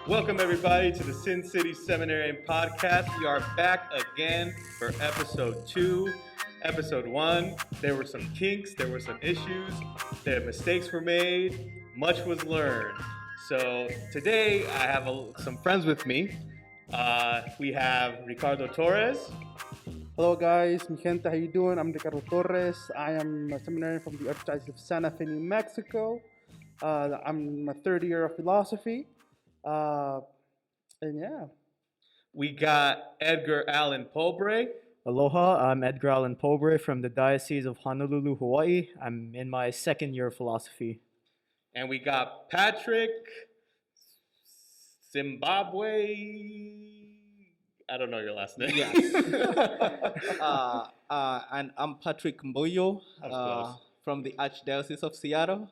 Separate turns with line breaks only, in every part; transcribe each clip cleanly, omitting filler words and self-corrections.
Welcome, everybody, to the Sin City Seminarian podcast. We are back again for episode 2. Episode 1, there were some kinks, there were some issues, there mistakes were made, much was learned. So today I have some friends with me. We have Ricardo Torres.
Hello guys, mi gente, how you doing? I'm Ricardo Torres. I am a seminarian from the Archdiocese of Santa Fe, New Mexico. I'm my third year of philosophy. And yeah.
We got Edgar Allan Pobre.
Aloha, I'm Edgar Allan Pobre from the Diocese of Honolulu, Hawaii. I'm in my second year of philosophy.
And we got Patrick Zimbabwe. I don't know your last name.
Yes. And I'm Patrick Mboyo from the Archdiocese of Seattle.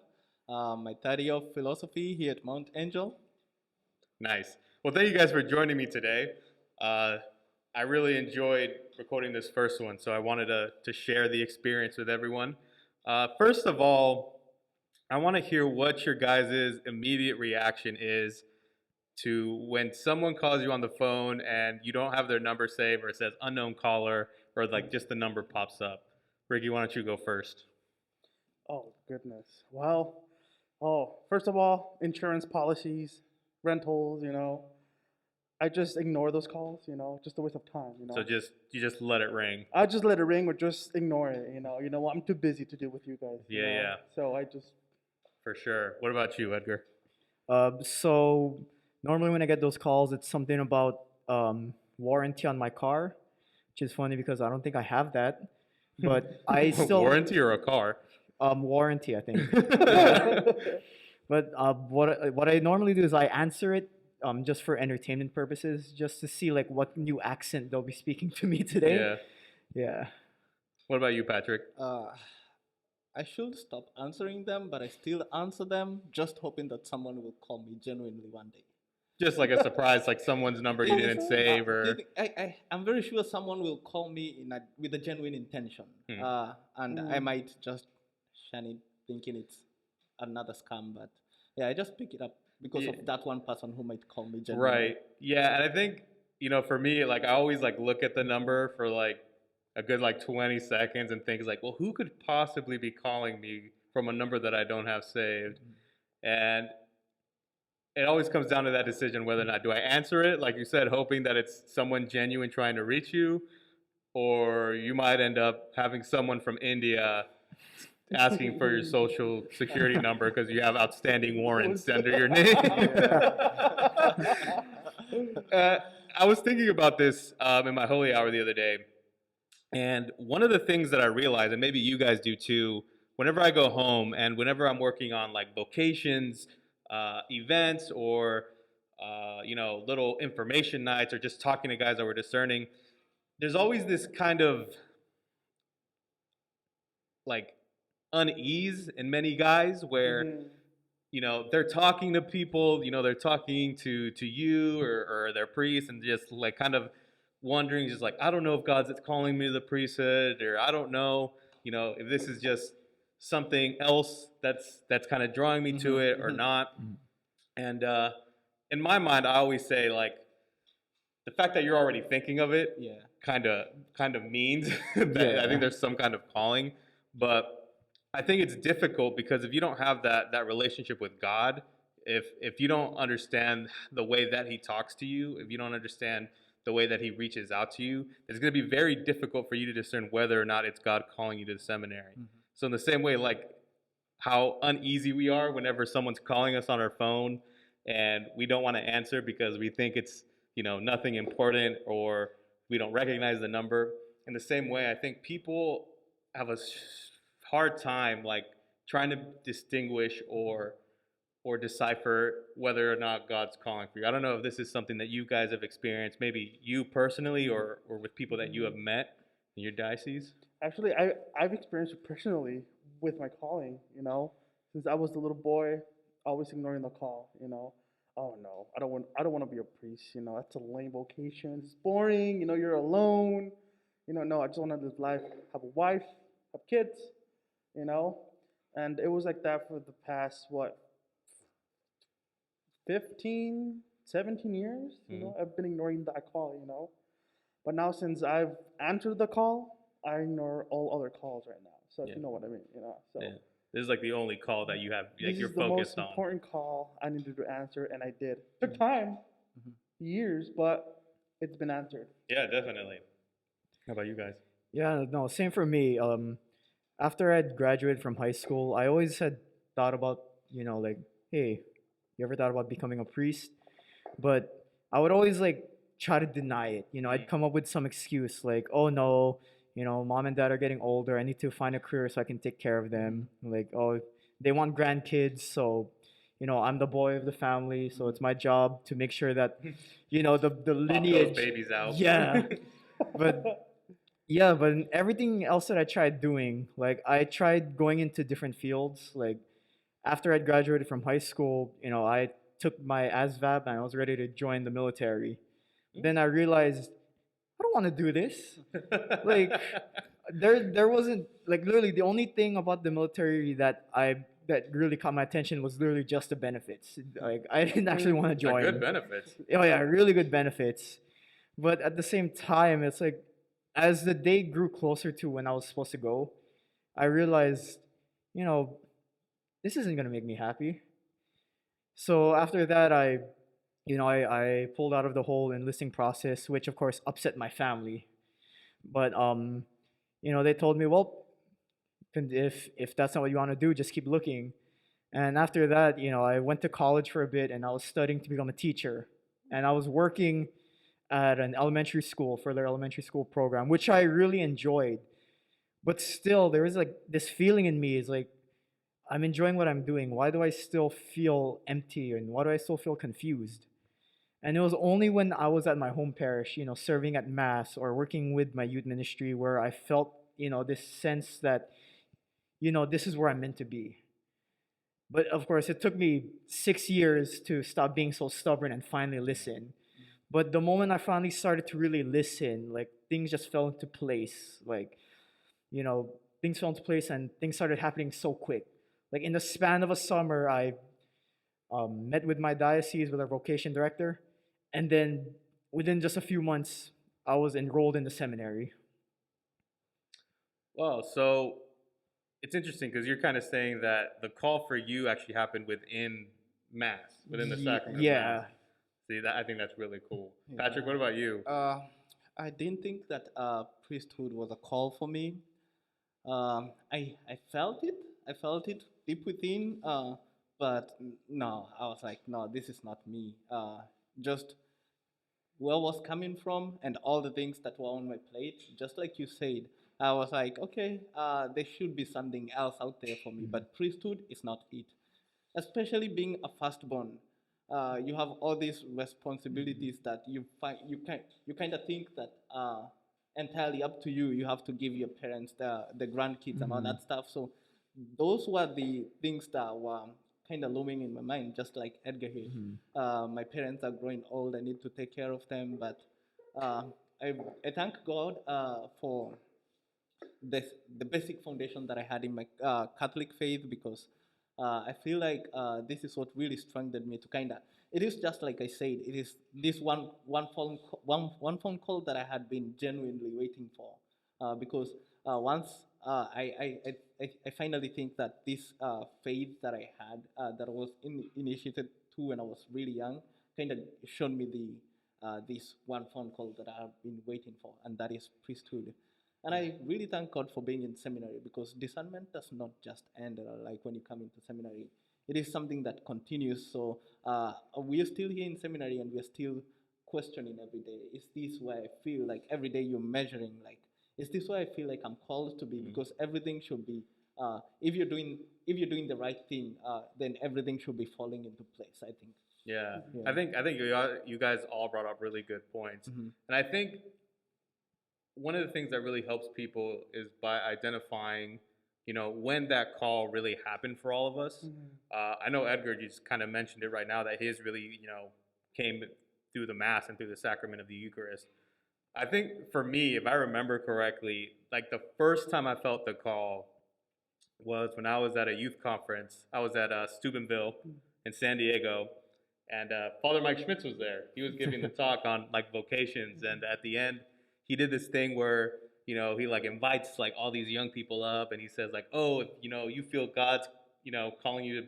My third year of philosophy here at Mount Angel.
Nice. Well, thank you guys for joining me today. I really enjoyed recording this first one, so I wanted to share the experience with everyone. First of all, I want to hear what your guys' immediate reaction is to when someone calls you on the phone and you don't have their number saved, or it says unknown caller, or like just the number pops up. Ricky, why don't you go first?
Oh, goodness. Well, first of all, insurance policies, rentals, I just ignore those calls, just a waste of time,
So you just let it ring.
I just let it ring or just ignore it, You know what? I'm too busy to deal with you guys.
Yeah.
So I just...
For sure. What about you, Edgar?
So normally when I get those calls, it's something about warranty on my car, which is funny because I don't think I have that. But I still...
Warranty or a car?
Warranty, I think. But what I normally do is I answer it just for entertainment purposes, just to see like what new accent they'll be speaking to me today. Yeah.
What about you, Patrick?
I should stop answering them, but I still answer them, just hoping that someone will call me genuinely one day.
Just like a surprise, like someone's number you didn't save, or...
I'm very sure someone will call me with a genuine intention. And I might just shun it, thinking it's another scam, but yeah, I just pick it up because of that one person who might call me genuinely.
Right. Yeah, and I think, for me, like I always like look at the number for like a good like 20 seconds and think like, well, who could possibly be calling me from a number that I don't have saved? And it always comes down to that decision whether or not do I answer it, like you said, hoping that it's someone genuine trying to reach you, or you might end up having someone from India asking for your social security number because you have outstanding warrants under your name. I was thinking about this in my holy hour the other day, and one of the things that I realized, and maybe you guys do too, whenever I go home and whenever I'm working on like vocations, events, or little information nights, or just talking to guys that we're discerning, there's always this kind of like unease in many guys where they're talking to people, they're talking to you or their priest, and just like kind of wondering, just like, I don't know if God's calling me to the priesthood, or I don't know if this is just something else that's kind of drawing me to it or not. And in my mind, I always say, like, the fact that you're already thinking of it kind of means that I think there's some kind of calling. But I think it's difficult because if you don't have that relationship with God, if you don't understand the way that He talks to you, if you don't understand the way that He reaches out to you, it's going to be very difficult for you to discern whether or not it's God calling you to the seminary. So in the same way, like how uneasy we are whenever someone's calling us on our phone and we don't want to answer because we think it's nothing important, or we don't recognize the number. In the same way, I think people have a hard time like trying to distinguish or decipher whether or not God's calling for you. I don't know if this is something that you guys have experienced, maybe you personally or with people that you have met in your diocese.
Actually, I've experienced it personally with my calling, since I was a little boy, always ignoring the call, Oh no, I don't want to be a priest, that's a lame vocation. It's boring, you're alone. No, I just want to live life, have a wife, have kids, And it was like that for the past, 15, 17 years. You know, I've been ignoring that call. You know, but now since I've answered the call, I ignore all other calls right now. So if you know what I mean. You know, so.
Yeah. This is like the only call that you have, like
This
you're
is the most
focused on.
important call I needed to answer, and I did. Took time, years, but it's been answered.
Yeah, definitely. How about you guys?
Yeah, no, same for me. After I'd graduated from high school, I always had thought about, like, hey, you ever thought about becoming a priest? But I would always like try to deny it. I'd come up with some excuse like, oh no, mom and dad are getting older. I need to find a career so I can take care of them. Like, oh, they want grandkids, so I'm the boy of the family, so it's my job to make sure that the
Pop
lineage.
those babies out.
Yeah, but yeah, but in everything else that I tried doing, like I tried going into different fields. Like after I'd graduated from high school, I took my ASVAB and I was ready to join the military. Then I realized I don't want to do this. Like there wasn't like literally the only thing about the military that really caught my attention was literally just the benefits. Like I didn't actually want to
Like
join.
good benefits.
Oh yeah, really good benefits. But at the same time, it's like as the day grew closer to when I was supposed to go, I realized, this isn't gonna make me happy. So after that, I pulled out of the whole enlisting process, which of course upset my family. But they told me, well, if that's not what you want to do, just keep looking. And after that, I went to college for a bit, and I was studying to become a teacher, and I was working at an elementary school for their elementary school program, which I really enjoyed. But still, there was like this feeling in me is like, I'm enjoying what I'm doing. Why do I still feel empty and why do I still feel confused? And it was only when I was at my home parish, serving at Mass or working with my youth ministry where I felt, this sense that, this is where I'm meant to be. But of course, it took me 6 years to stop being so stubborn and finally listen. But the moment I finally started to really listen, like things just fell into place. Like, things fell into place and things started happening so quick. Like in the span of a summer, I met with my diocese with our vocation director, and then within just a few months, I was enrolled in the seminary.
Well, so it's interesting because you're kind of saying that the call for you actually happened within Mass, within the sacrament.
Yeah.
Of Mass. See, I think that's really cool. Patrick, what about you?
I didn't think that priesthood was a call for me. I felt it. I felt it deep within. But no, I was like, no, this is not me. Just where I was coming from and all the things that were on my plate, just like you said, I was like, okay, there should be something else out there for me. But priesthood is not it. Especially being a firstborn, you have all these responsibilities that you kind of think that entirely up to you. You have to give your parents the grandkids and all that stuff. So those were the things that were kind of looming in my mind, just like Edgar here. My parents are growing old. I need to take care of them. But I thank God for the basic foundation that I had in my Catholic faith, because I feel like this is what really strengthened me to kind of. It is just like I said. It is this one phone call that I had been genuinely waiting for, because once I finally think that this faith that I had that was initiated to when I was really young kind of showed me this one phone call that I have been waiting for, and that is priesthood. And I really thank God for being in seminary, because discernment does not just end like when you come into seminary. It is something that continues. So we are still here in seminary and we are still questioning every day. Is this where I feel like every day you're measuring, like, is this where I feel like I'm called to be? Because everything should be, if you're doing the right thing, then everything should be falling into place, I think.
Yeah. I think you guys all brought up really good points. And I think one of the things that really helps people is by identifying, when that call really happened for all of us. I know Edgar just kind of mentioned it right now that his really, came through the Mass and through the sacrament of the Eucharist. I think for me, if I remember correctly, like the first time I felt the call was when I was at a youth conference. I was at Steubenville in San Diego, And Father Mike Schmitz was there. He was giving the talk on like vocations, and at the end, he did this thing where he like invites like all these young people up, and he says like, oh, if you feel God's calling you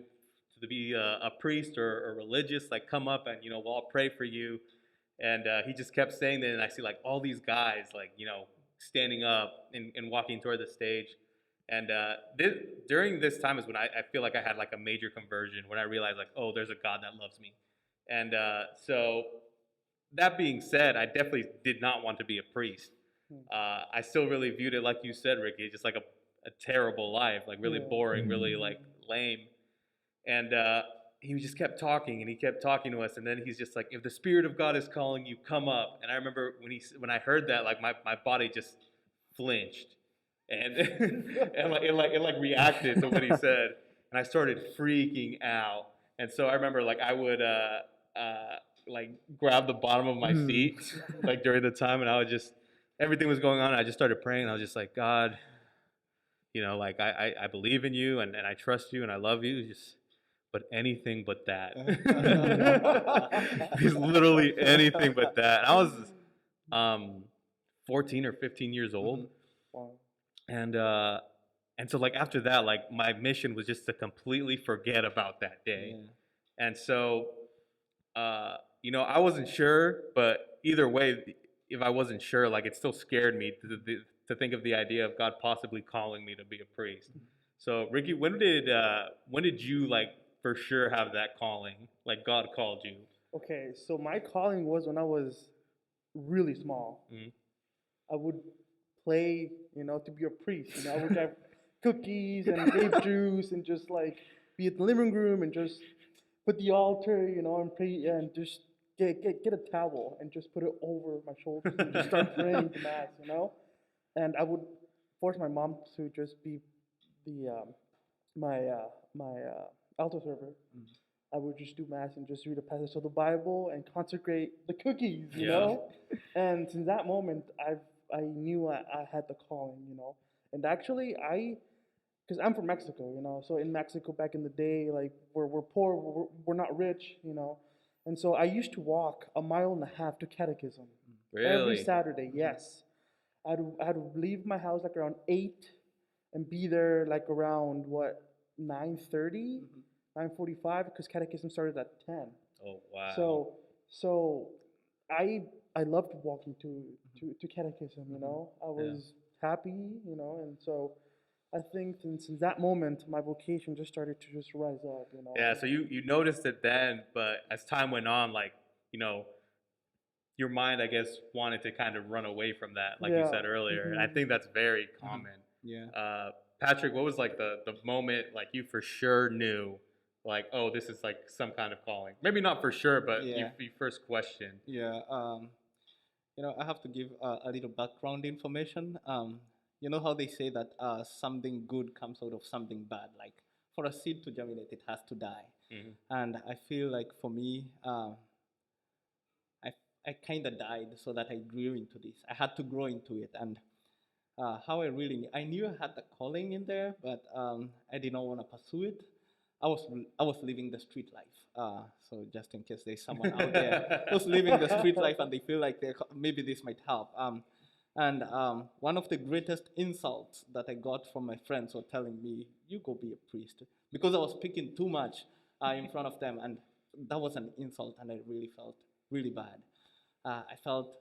to be a priest or religious, like come up and we'll all pray for you. And he just kept saying that, and I see like all these guys like standing up and walking toward the stage. And during this time is when I feel like I had like a major conversion, when I realized like, oh, there's a God that loves me. And so that being said, I definitely did not want to be a priest. I still really viewed it, like you said, Ricky, just like a terrible life, like really boring, really like lame. And he just kept talking, and he kept talking to us, and then he's just like, if the Spirit of God is calling you, come up. And I remember when I heard that, like my body just flinched, and and it reacted to what he said, and I started freaking out. And so I remember like I would like grab the bottom of my seat like during the time, and I would just, everything was going on, and I just started praying, and I was just like, God, like I believe in you, and I trust you, and I love you, but anything but that. It's literally anything but that. And I was 14 or 15 years old.
Wow.
And so like after that, like my mission was just to completely forget about that day. And so I wasn't sure, but either way, if I wasn't sure, like it still scared me to think of the idea of God possibly calling me to be a priest. So Ricky, when did you like for sure have that calling? Like God called you?
Okay, so my calling was when I was really small. I would play, to be a priest. I would have cookies and grape juice and just like be at the living room and just put the altar, and pray and just get a towel and just put it over my shoulders and just start praying the mass, And I would force my mom to just be the my altar server. I would just do mass and just read a passage of the Bible and consecrate the cookies, you know. And since that moment, I knew I had the calling, And actually, because I'm from Mexico, so in Mexico back in the day, like we're poor, we're not rich, And so I used to walk 1.5 miles to catechism every Saturday. Yes, I'd leave my house like around 8 and be there like around 9:30, 9:45, because catechism started at 10.
Oh wow!
So I loved walking to catechism. I was happy. And so I think since that moment, my vocation just started to just rise up.
Yeah. So you noticed it then, but as time went on, like your mind, I guess, wanted to kind of run away from that, like you said earlier, and I think that's very common. Patrick, what was like the moment like you for sure knew, like, oh, this is like some kind of calling? Maybe not for sure, but you first questioned.
I have to give a little background information. You know how they say that something good comes out of something bad. Like for a seed to germinate, it has to die. And I feel like for me, I kind of died so that I grew into this. I had to grow into it. And how I knew I had the calling in there, but I did not want to pursue it. I was living the street life. So just in case there's someone out there who's living the street life and they feel like maybe this might help. And one of the greatest insults that I got from my friends were telling me, "You go be a priest," because I was speaking too much in front of them, and that was an insult, and I really felt really bad. I felt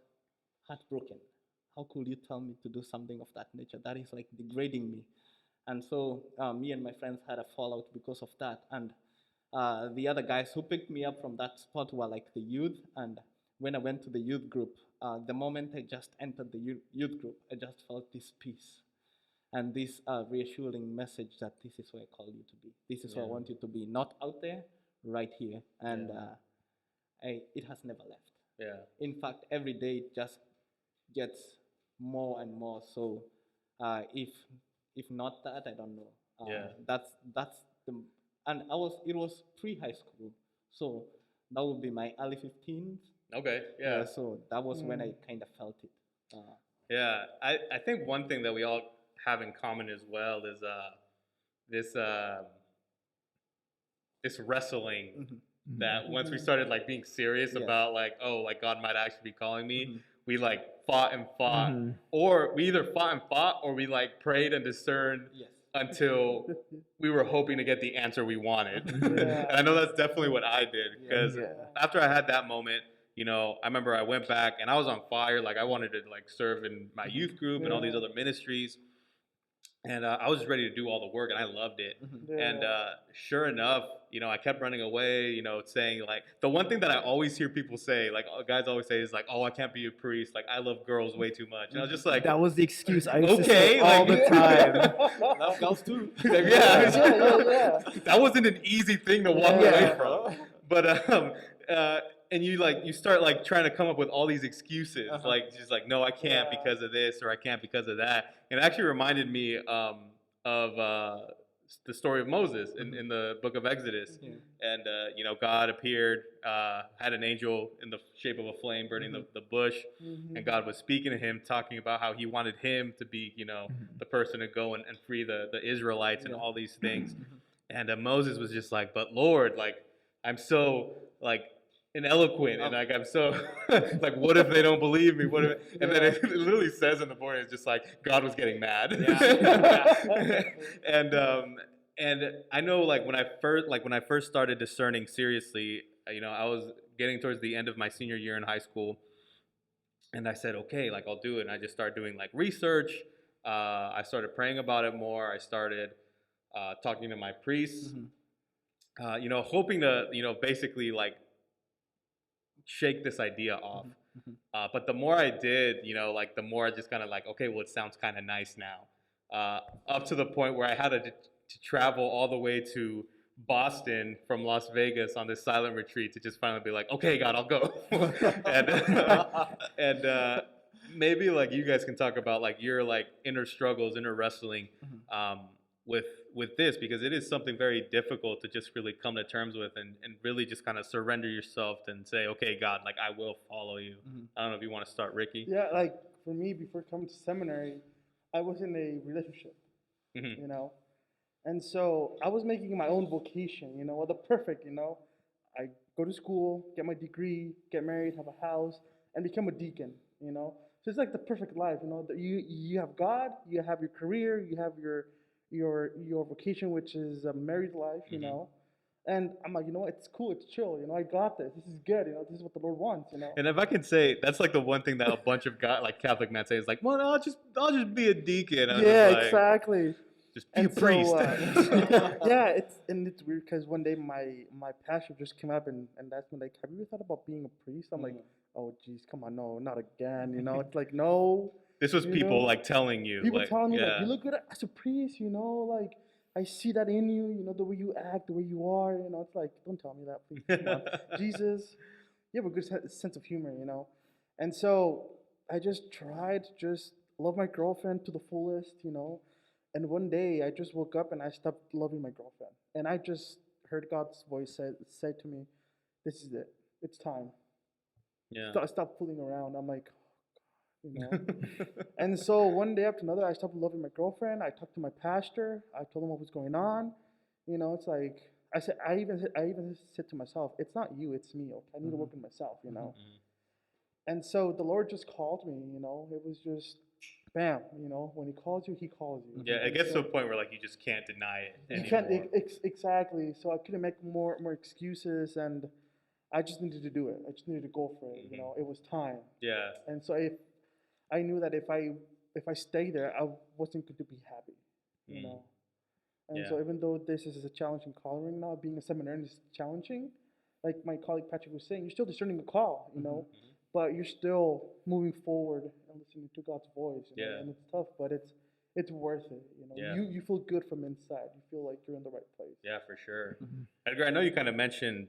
heartbroken. How could you tell me to do something of that nature? That is like degrading me. And so me and my friends had a fallout because of that. And the other guys who picked me up from that spot were like the youth. And when I went to the youth group, the moment I just entered the youth group, I just felt this peace and this reassuring message that this is where I call you to be. This is where I want you to be, not out there, right here. And it has never left. In fact, every day it just gets more and more. So if not that, I don't know. That's the, and it was pre-high school, so that would be my early 15s.
Okay.
So that was when I kind of felt it.
I think one thing that we all have in common as well is this wrestling that once we started like being serious
Yes.
about like, oh, like God might actually be calling me,
Mhm.
we like fought and fought, or we either fought and fought, or we like prayed and discerned
Yes.
until we were hoping to get the answer we wanted.
Yeah.
And I know that's definitely what I did, because
Yeah.
after I had that moment, I remember I went back and I was on fire. Like I wanted to like serve in my youth group and all these other ministries, and I was just ready to do all the work, and I loved it. And sure enough, I kept running away, saying like, the one thing that I always hear people say, like guys always say is like, oh, I can't be a priest. Like I love girls way too much. And I was just like,
That was the excuse I used to
okay,
say all
like,
the time.
Love girls too.
yeah,
yeah.
that wasn't an easy thing to walk
Yeah.
away from. But and you start like trying to come up with all these excuses, like just like, no, I can't because of this, or I can't because of that. And it actually reminded me of the story of Moses in the book of Exodus. And God appeared, had an angel in the shape of a flame burning the bush, and God was speaking to him, talking about how he wanted him to be the person to go and free the Israelites and all these things. And Moses was just like, but Lord, like I'm so like ineloquent, and like I'm so like, what if they don't believe me? What if? And then it literally says in the morning, it's just like God was getting mad. And I know like when I first started discerning seriously, I was getting towards the end of my senior year in high school, and I said, okay, like I'll do it. And I just started doing like research. I started praying about it more. I started talking to my priests, hoping to basically like shake this idea off. But the more I did, like the more I just kind of like, okay, well, it sounds kind of nice now. Up to the point where I had to travel all the way to Boston from Las Vegas on this silent retreat to just finally be like, okay, God, I'll go. and maybe like you guys can talk about like your like inner struggles, inner wrestling with this, because it is something very difficult to just really come to terms with and really just kind of surrender yourself and say, okay, God, like I will follow you. I don't know if you want to start, Ricky.
Yeah, like for me, before coming to seminary, I was in a relationship, and so I was making my own vocation, the perfect, I go to school, get my degree, get married, have a house, and become a deacon, So it's like the perfect life, that you have God, you have your career, you have your vocation, which is a married life, And I'm like, it's cool, it's chill, I got this. This is good, this is what the Lord wants,
And if I can say, that's like the one thing that a bunch of like Catholic men say is like, well, I'll just be a deacon. And
yeah,
like,
exactly.
Just be a priest.
Yeah, it's weird because one day my pastor just came up and that's when like, have you ever thought about being a priest? I'm like, oh geez, come on, no, not again. It's like no.
This was people like telling you.
People
like,
telling me like, you look good as a priest, like I see that in you, the way you act, the way you are, It's like, don't tell me that, please. Come on. Jesus, you have a good sense of humor, And so I just tried to just love my girlfriend to the fullest, And one day I just woke up and I stopped loving my girlfriend. And I just heard God's voice say to me, this is it. It's time.
Yeah.
Stop fooling around. I'm like, And so one day after another, I stopped loving my girlfriend. I talked to my pastor. I told him what was going on. It's like, I even said to myself, it's not you, it's me. Okay? I need to work on myself, And so the Lord just called me, It was just, bam, when He calls you, He calls you.
Yeah, it gets to a point where like you just can't deny it anymore.
You can't exactly. So I couldn't make more excuses, and I just needed to do it. I just needed to go for it. It was time.
Yeah.
And so I knew that if I stay there, I wasn't going to be happy. And so even though this is a challenging calling now, being a seminarian is challenging. Like my colleague Patrick was saying, you're still discerning the call, but you're still moving forward and listening to God's voice. And it's tough, but it's worth it. You feel good from inside. You feel like you're in the right place.
Yeah, for sure. Edgar, I know you kind of mentioned,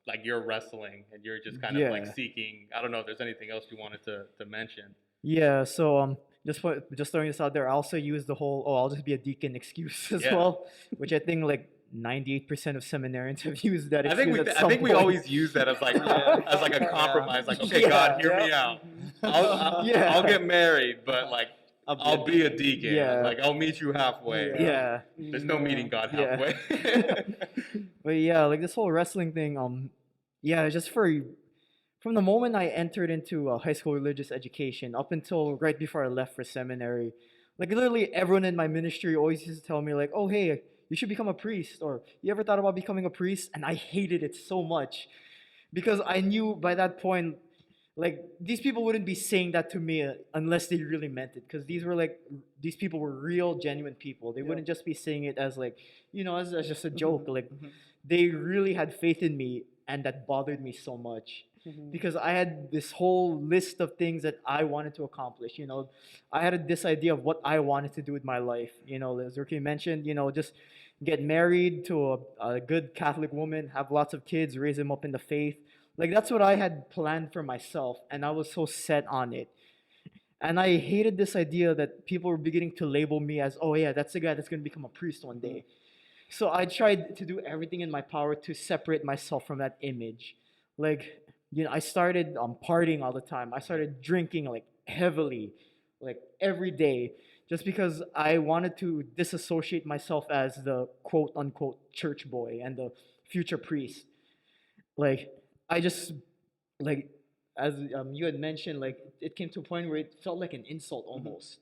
like you're wrestling and you're just kind of like seeking. I don't know if there's anything else you wanted to mention.
Yeah, so just throwing this out there, I also use the whole I'll just be a deacon excuse as well, which I think like 98% of seminarians have used that excuse.
I think we always use that as like as like a compromise. Like, okay, God, hear me out. I'll get married, but like I'll be a deacon.
Yeah.
Like I'll meet you halfway.
Yeah.
There's no meeting God
Yeah.
halfway.
But yeah, like this whole wrestling thing, yeah, just from the moment I entered into high school religious education up until right before I left for seminary, like literally everyone in my ministry always used to tell me like, "Oh, hey, you should become a priest," or "You ever thought about becoming a priest?" And I hated it so much because I knew by that point, like these people wouldn't be saying that to me unless they really meant it, because these people were real, genuine people. They wouldn't just be saying it as like, as just a joke. Like they really had faith in me, and that bothered me so much because I had this whole list of things that I wanted to accomplish. I had this idea of what I wanted to do with my life. As Ricky mentioned, just get married to a good Catholic woman, have lots of kids, raise them up in the faith. Like that's what I had planned for myself, and I was so set on it. And I hated this idea that people were beginning to label me as, "Oh yeah, that's the guy that's going to become a priest one day." So I tried to do everything in my power to separate myself from that image. Like, I started partying all the time. I started drinking like heavily, like every day, just because I wanted to disassociate myself as the quote unquote church boy and the future priest. Like, I just, like, as you had mentioned, like, it came to a point where it felt like an insult almost.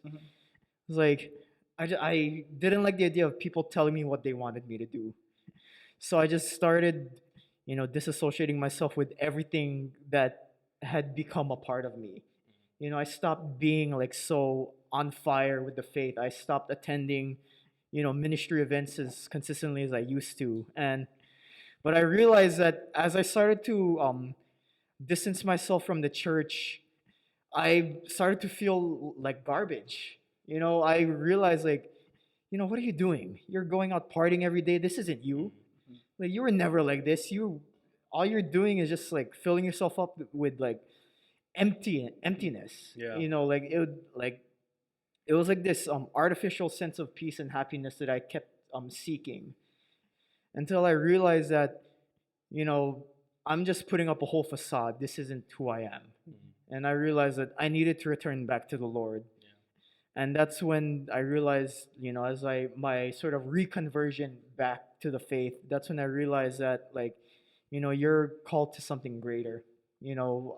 It's like, I didn't like the idea of people telling me what they wanted me to do. So I just started, disassociating myself with everything that had become a part of me. I stopped being like so on fire with the faith. I stopped attending, ministry events as consistently as I used to. But I realized that as I started to distance myself from the church, I started to feel like garbage. I realized like, what are you doing? You're going out partying every day. This isn't you. Like you were never like this. All you're doing is just like filling yourself up with like emptiness.
Yeah.
Like it was like this artificial sense of peace and happiness that I kept seeking until I realized that, I'm just putting up a whole facade. This isn't who I am. And I realized that I needed to return back to the Lord. And that's when I realized, as my sort of reconversion back to the faith, that's when I realized that, like, you're called to something greater.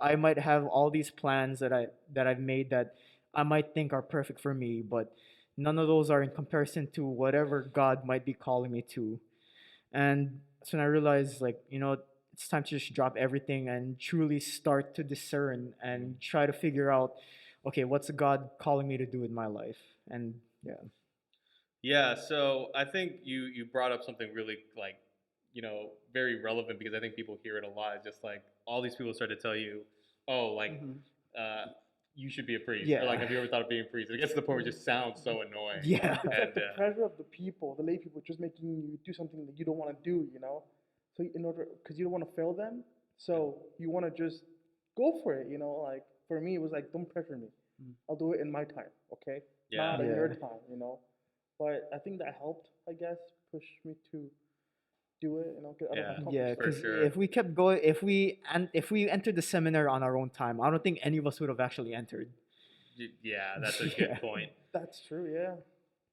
I might have all these plans that I've made that I might think are perfect for me, but none of those are in comparison to whatever God might be calling me to. And that's when I realized, like, it's time to just drop everything and truly start to discern and try to figure out, okay, what's God calling me to do with my life? And yeah.
Yeah, so I think you brought up something really like, very relevant because I think people hear it a lot. It's just like all these people start to tell you, oh, like, you should be a priest.
Yeah.
Or like, have you ever thought of being a priest? It gets to the point where it just sounds so annoying.
Yeah.
It's like the pressure of the people, the lay people, just making you do something that you don't want to do, So because you don't want to fail them, so you want to just go for it, Like for me, it was like, don't pressure me. I'll do it in my time, okay?
Yeah.
Not in your time, But I think that helped, I guess, push me to do it, get out of my comfort
Yeah,
zone.
because
sure.
if we kept going, if we entered the seminary on our own time, I don't think any of us would have actually entered.
Yeah, that's a good point.
That's true, yeah.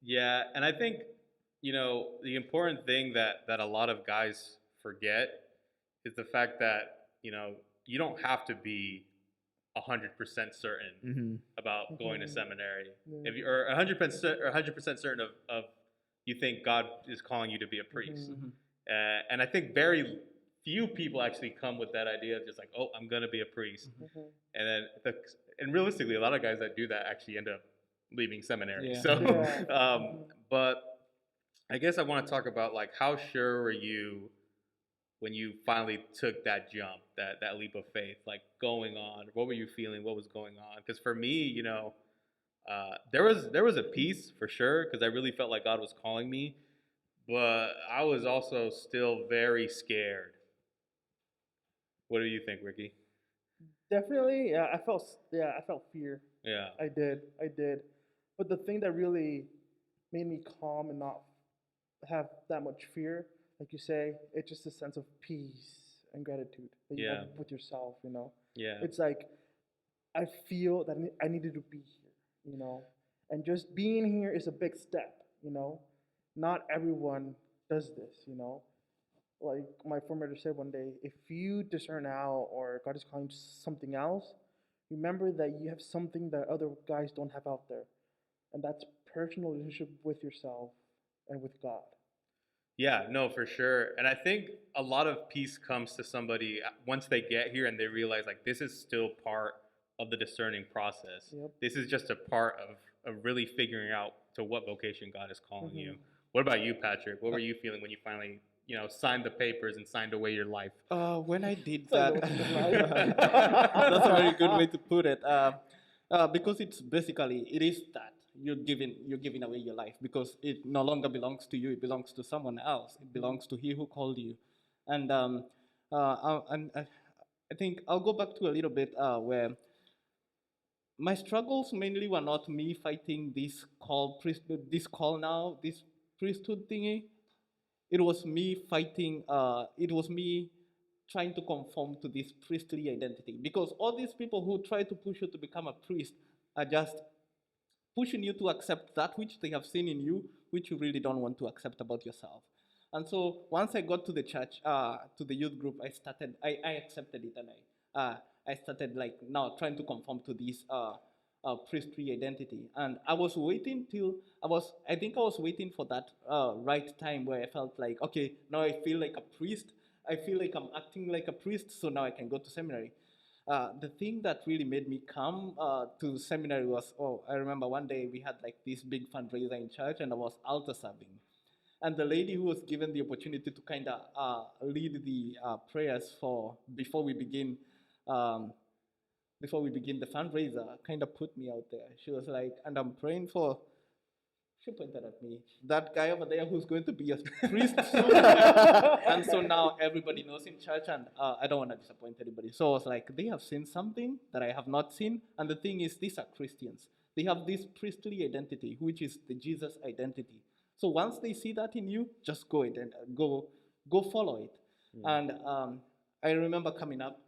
Yeah, and I think, the important thing that a lot of guys forget is the fact that, you don't have to be 100% certain about going to seminary.
Yeah.
If you're 100% certain of you think God is calling you to be a priest. And I think very few people actually come with that idea of just like, oh, I'm going to be a priest. And then, and realistically, a lot of guys that do that actually end up leaving seminary.
Yeah.
So, but I guess I want to talk about like, how sure were you when you finally took that jump, that leap of faith, like going on? What were you feeling? What was going on? Because for me, there was a peace for sure, because I really felt like God was calling me, but I was also still very scared. What do you think, Ricky?
Definitely, yeah. I felt fear.
Yeah.
I did. But the thing that really made me calm and not have that much fear, like you say, it's just a sense of peace and gratitude that you have with yourself.
Yeah.
It's like I feel that I needed to be here. And just being here is a big step, you know. Not everyone does this, you know. Like my formator said one day, if you discern now or God is calling you to something else, remember that you have something that other guys don't have out there. And that's personal relationship with yourself and with God.
Yeah, no, for sure. And I think a lot of peace comes to somebody once they get here and they realize like this is still part of the discerning process.
Yep.
This is just a part of really figuring out to what vocation God is calling you.
Mhm.
What about you, Patrick? What were you feeling when you finally, signed the papers and signed away your life?
When I did
So
that,
what's in the life?
that's a very good way to put it. Because it's basically it is that you're giving away your life because it no longer belongs to you. It belongs to someone else. It belongs to He who called you. And I think I'll go back to a little bit where my struggles mainly were not me fighting this call now, this priesthood thingy. It was me fighting. It was me trying to conform to this priestly identity because all these people who try to push you to become a priest are just pushing you to accept that which they have seen in you, which you really don't want to accept about yourself. And so once I got to the church, to the youth group, I accepted it, and I started like now trying to conform to this priestly identity. And I was waiting till I think I was waiting for that right time where I felt like, okay, now I feel like a priest. I feel like I'm acting like a priest, so now I can go to seminary. The thing that really made me come to seminary was, I remember one day we had like this big fundraiser in church and I was altar serving. And the lady who was given the opportunity to kind of lead the prayers um, before we begin the fundraiser, kind of put me out there. She was like, and I'm praying for, she pointed at me, that guy over there who's going to be a priest soon. And so now everybody knows in church, and I don't want to disappoint anybody. So I was like, they have seen something that I have not seen. And the thing is, these are Christians. They have this priestly identity, which is the Jesus identity. So once they see that in you, just go it and go follow it. And I remember coming up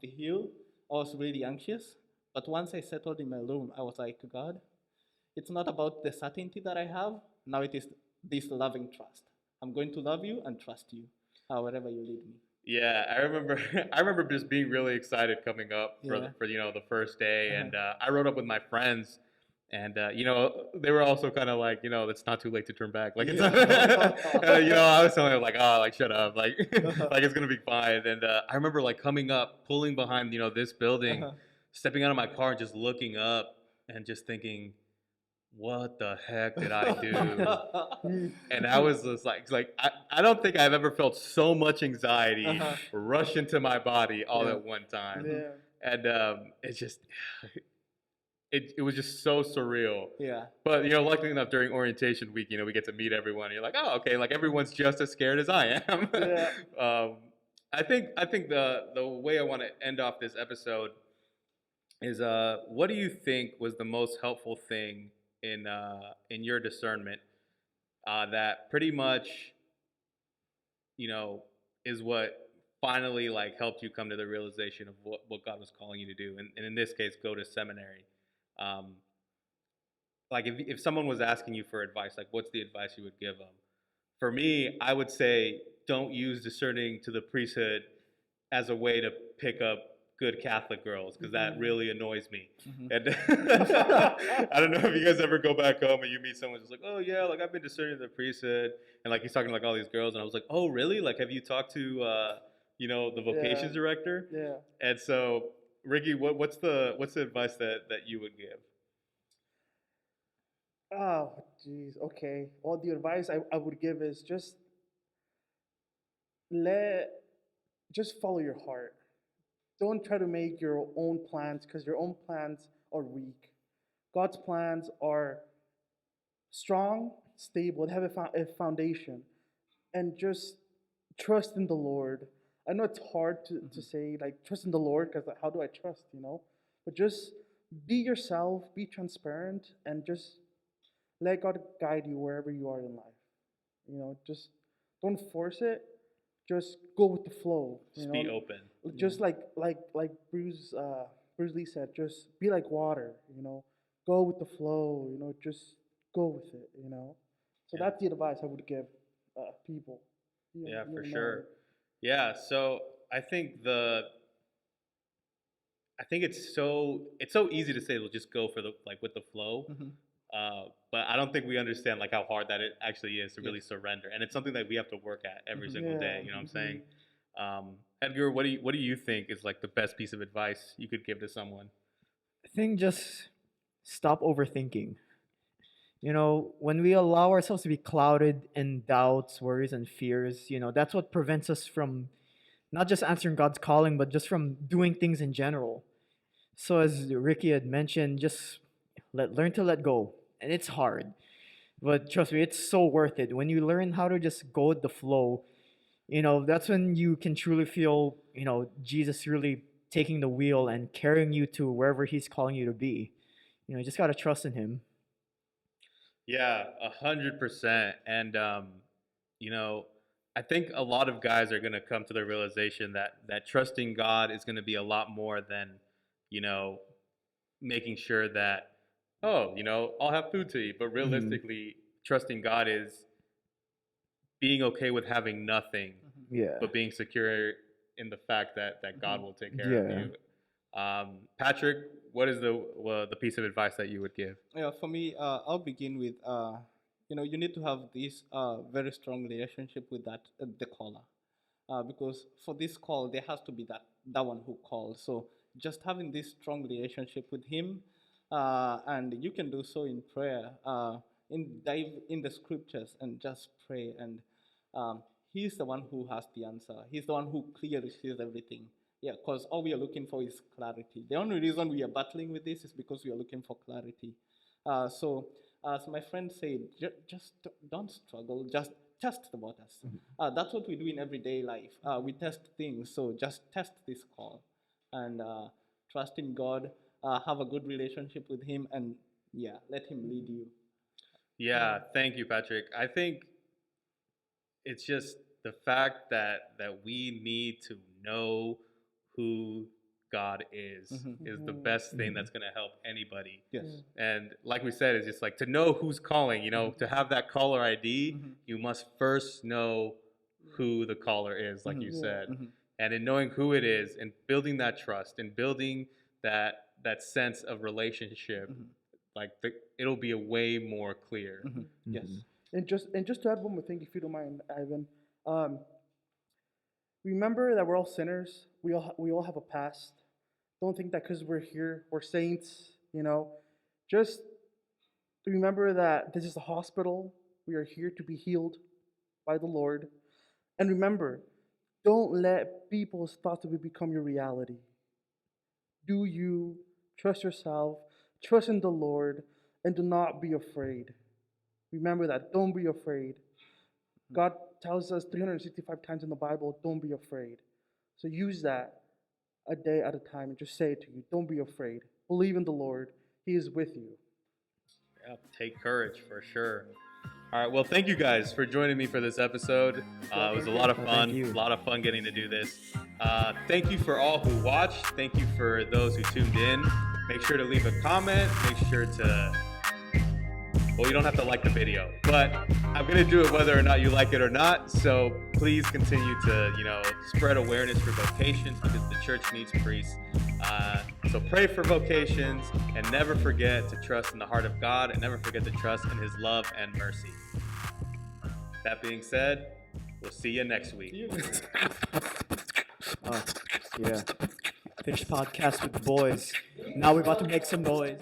the hill, I was really anxious. But once I settled in my room, I was like, God, it's not about the certainty that I have. Now it is this loving trust. I'm going to love you and trust you, wherever you lead me.
Yeah, I remember. I remember just being really excited coming up for
Yeah.
the first day, and I rode up with my friends, and they were also kind of like it's not too late to turn back. Like it's I was telling them like like shut up, like like it's gonna be fine. And I remember like coming up, pulling behind this building, stepping out of my car, and just looking up and just thinking, what the heck did I do? And I was just like I don't think I've ever felt so much anxiety rush into my body all
Yeah.
at one time.
Yeah.
And it's just it was just so surreal.
Yeah.
But luckily enough during orientation week, we get to meet everyone. You're like, oh, okay, like everyone's just as scared as I am.
Yeah.
I think the way I want to end off this episode is what do you think was the most helpful thing in your discernment that pretty much is what finally like helped you come to the realization of what God was calling you to do, and in this case go to seminary. Like if someone was asking you for advice, like what's the advice you would give them? For me, I would say don't use discerning to the priesthood as a way to pick up good Catholic girls, because that really annoys me. And I don't know if you guys ever go back home and you meet someone who's like, oh yeah, like I've been discerning to the priesthood, and like he's talking to like all these girls, and I was like, oh really? Like have you talked to the vocations director?
Yeah.
And so Ricky, what's the advice that you would give?
Oh, jeez. Okay. Well, the advice I would give is just follow your heart. Don't try to make your own plans because your own plans are weak. God's plans are strong, stable, they have a foundation. And just trust in the Lord. I know it's hard to say, like, trust in the Lord, because how do I trust, But just be yourself, be transparent, and just let God guide you wherever you are in life. Just don't force it. Just go with the flow.
Just be open.
Just like Bruce Lee said, just be like water. go with the flow, you know, just go with it, you know. So
Yeah.
that's the advice I would give people.
Yeah,
You
for
know.
sure. Yeah, so I think it's so easy to say, well, just go for the like with the flow.
Mhm.
But I don't think we understand like how hard that it actually is to really
Yes.
surrender, and it's something that we have to work at every
Mhm.
single
Yeah.
day. You know what I'm saying? Edgar, what do you think is like the best piece of advice you could give to someone?
I think just stop overthinking. You know, when we allow ourselves to be clouded in doubts, worries, and fears, that's what prevents us from not just answering God's calling, but just from doing things in general. So, as Ricky had mentioned, just learn to let go. And it's hard, but trust me, it's so worth it. When you learn how to just go with the flow, that's when you can truly feel, Jesus really taking the wheel and carrying you to wherever He's calling you to be. You just got to trust in Him.
Yeah, 100%. And you know, I think a lot of guys are gonna come to the realization that trusting God is gonna be a lot more than, you know, making sure that, oh, I'll have food to eat. But
Mhm.
realistically, trusting God is being okay with having nothing,
Mhm.
Yeah.
but being secure in the fact that God
Mhm.
will take care of
Yeah.
you. Patrick, what is the piece of advice that you would give?
Yeah, for me, I'll begin with you need to have this very strong relationship with the caller, because for this call there has to be that one who calls. So just having this strong relationship with him, and you can do so in prayer, dive in the scriptures and just pray, and he's the one who has the answer. He's the one who clearly sees everything. Yeah, because all we are looking for is clarity. The only reason we are battling with this is because we are looking for clarity. So, as my friend said, just don't struggle, just test the waters. That's what we do in everyday life. We test things, so just test this call and trust in God, have a good relationship with Him, and yeah, let Him lead you.
Yeah, thank you, Patrick. I think it's just the fact that we need to know who God is the
Mm-hmm.
best thing
Mhm.
that's gonna help anybody.
Yes.
And like we said, it's just like to know who's calling. To have that caller ID,
Mm-hmm.
you must first know who the caller is, like you
Mm-hmm.
Yeah.
said.
Mm-hmm.
And in knowing who it is and building that trust and building that sense of relationship,
Mm-hmm.
like it'll be a way more clear.
Mm-hmm. Yes.
Mhm.
And just to add one more thing, if you don't mind, Ivan. Um, Remember that we're all sinners. We all have a past. Don't think that because we're here, we're saints. Just remember that this is a hospital. We are here to be healed by the Lord. And remember, don't let people's thoughts of you become your reality. Do you trust yourself, trust in the Lord, and do not be afraid. Remember that. Don't be afraid. God tells us 365 times in the Bible, don't be afraid. So use that a day at a time and just say it to you. Don't be afraid. Believe in the Lord. He is with you.
Yeah, take courage for sure. All right. Well, thank you guys for joining me for this episode. It was a lot of
Oh,
fun.
thank you.
A lot of fun getting to do this. Thank you for all who watched. Thank you for those who tuned in. Make sure to leave a comment. Make sure to. Well, you don't have to like the video, but I'm gonna do it whether or not you like it or not. So please continue to, spread awareness for vocations because the church needs priests. So pray for vocations and never forget to trust in the heart of God and never forget to trust in His love and mercy. That being said, we'll see you next week.
Yeah. Finished podcast with the boys. Now we're about to make some noise.